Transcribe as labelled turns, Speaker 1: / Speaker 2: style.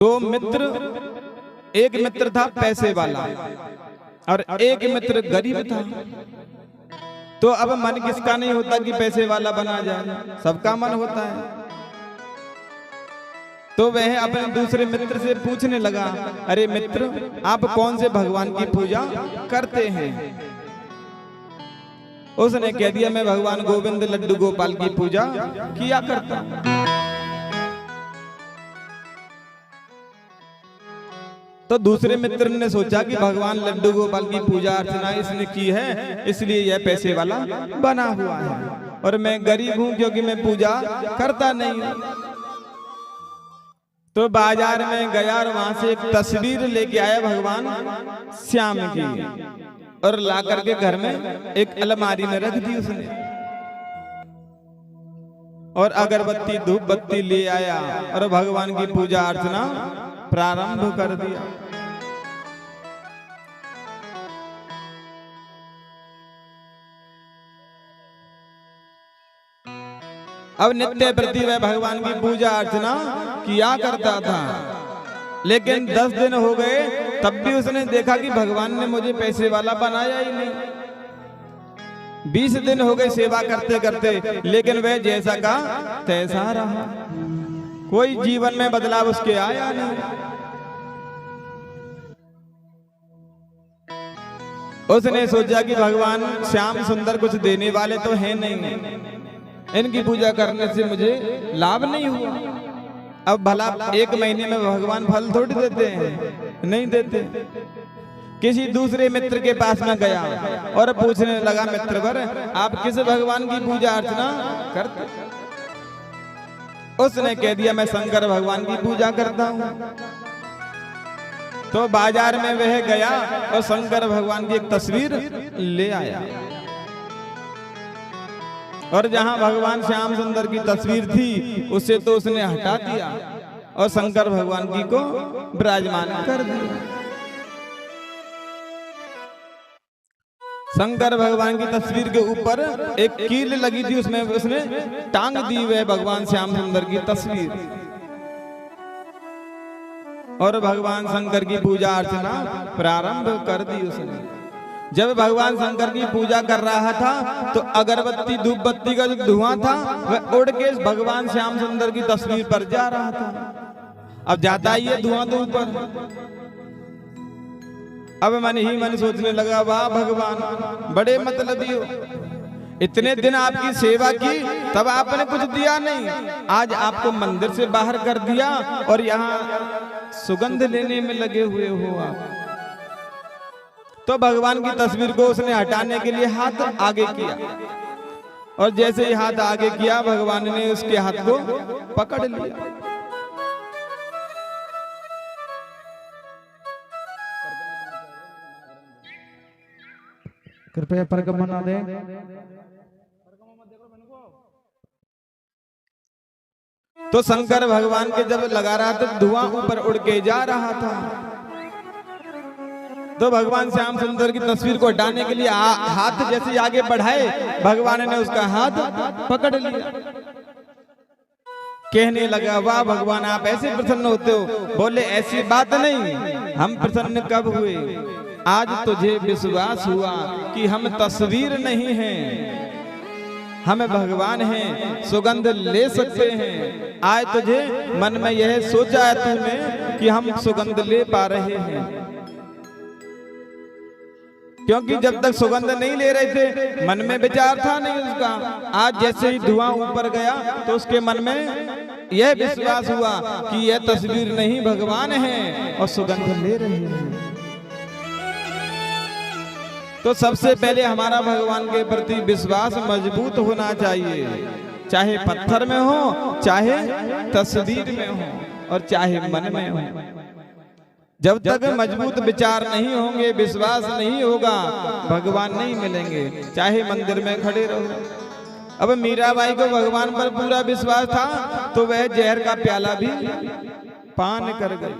Speaker 1: दो मित्र, एक मित्र था पैसे वाला और एक मित्र गरीब था। तो अब मन किसका नहीं होता कि पैसे वाला बना जाए, सबका मन होता है। तो वह अपने दूसरे मित्र से पूछने लगा, अरे मित्र, आप कौन से भगवान की पूजा करते हैं? उसने कह दिया, मैं भगवान गोविंद लड्डू गोपाल की पूजा किया करता हूं। तो दूसरे मित्र ने सोचा कि भगवान लड्डू गोपाल की पूजा अर्चना इसने की है, इसलिए यह पैसे वाला बना हुआ है, और मैं गरीब हूं क्योंकि मैं पूजा करता नहीं हूं। तो बाजार में गया और वहां से एक तस्वीर लेके आया भगवान श्याम की, और ला करके घर में एक अलमारी में रख दी उसने, और अगरबत्ती धूप बत्ती ले आया और भगवान की पूजा अर्चना प्रारंभ कर दिया। अब नित्य प्रति वह भगवान की पूजा अर्चना किया करता था, लेकिन 10 दिन हो गए तब भी उसने देखा कि भगवान ने मुझे पैसे वाला बनाया ही नहीं। 20 दिन हो गए सेवा करते करते, लेकिन वह जैसा का तैसा रहा, कोई जीवन में बदलाव उसके आया नहीं। उसने सोचा कि भगवान श्याम सुंदर कुछ देने वाले तो हैं नहीं, इनकी पूजा करने से मुझे लाभ नहीं हुआ। अब भला 1 महीने में भगवान फल थोड़ी देते हैं, नहीं देते। किसी दूसरे मित्र के पास में गया और पूछने लगा, मित्रवर, आप किस भगवान की पूजा अर्चना करते? उसने कह दिया, मैं शंकर भगवान की पूजा करता हूं। तो बाजार में वह गया और शंकर भगवान की एक तस्वीर ले आया, और जहां भगवान श्याम सुंदर की तस्वीर थी उसे तो उसने हटा दिया और शंकर भगवान की को विराजमान कर दिया। शंकर भगवान की तस्वीर के ऊपर एक कील लगी थी, उसमें उसने टांग दी वह भगवान श्याम सुंदर की तस्वीर, और भगवान शंकर की पूजा अर्चना प्रारंभ कर दी उसने। जब भगवान शंकर की पूजा कर रहा था तो अगरबत्ती धूप बत्ती का जो धुआं था वह उड़ के भगवान श्याम सुंदर की तस्वीर पर जा रहा था। अब जाता ही है धुआं तो ऊपर। अब मन ही मन सोचने लगा, वाह भगवान, बड़े मतलबी हो, इतने दिन आपकी सेवा की तब आपने कुछ दिया नहीं, आज आपको मंदिर से बाहर कर दिया और यहाँ सुगंध लेने में लगे हुए हो आप। तो भगवान की तस्वीर को उसने हटाने के लिए हाथ आगे किया, और जैसे ही हाथ आगे किया भगवान ने उसके हाथ को पकड़ लिया।
Speaker 2: कृपया परिक्रमा दें।
Speaker 1: तो शंकर भगवान के जब लगा रहा था धुआं ऊपर उड़ के जा रहा था, तो भगवान श्याम सुंदर की तस्वीर को हटाने के लिए हाथ जैसे आगे बढ़ाए, भगवान ने उसका हाथ पकड़ लिया। कहने लगा, वाह भगवान, आप ऐसे प्रसन्न होते हो? बोले, ऐसी बात नहीं, हम प्रसन्न कब हुए, आज तुझे विश्वास हुआ कि हम तस्वीर नहीं हैं, हमें भगवान हैं, सुगंध ले सकते हैं। आज तुझे मन में यह सोचा है तूने कि हम सुगंध ले पा रहे हैं, क्योंकि जब तक सुगंध नहीं ले रहे थे मन में विचार था नहीं उसका। आज जैसे ही धुआं ऊपर गया तो उसके मन में यह विश्वास हुआ कि यह तस्वीर नहीं, भगवान है और सुगंध ले रहे हैं। तो सबसे पहले हमारा भगवान के प्रति विश्वास मजबूत होना चाहिए, चाहे पत्थर में हो, चाहे तस्वीर में हो, और चाहे मन में हो। जब तक मजबूत विचार नहीं होंगे, विश्वास नहीं होगा, भगवान नहीं मिलेंगे, चाहे मंदिर में खड़े रहो। अब मीराबाई को भगवान पर पूरा विश्वास था तो वह जहर का प्याला भी पान कर गई।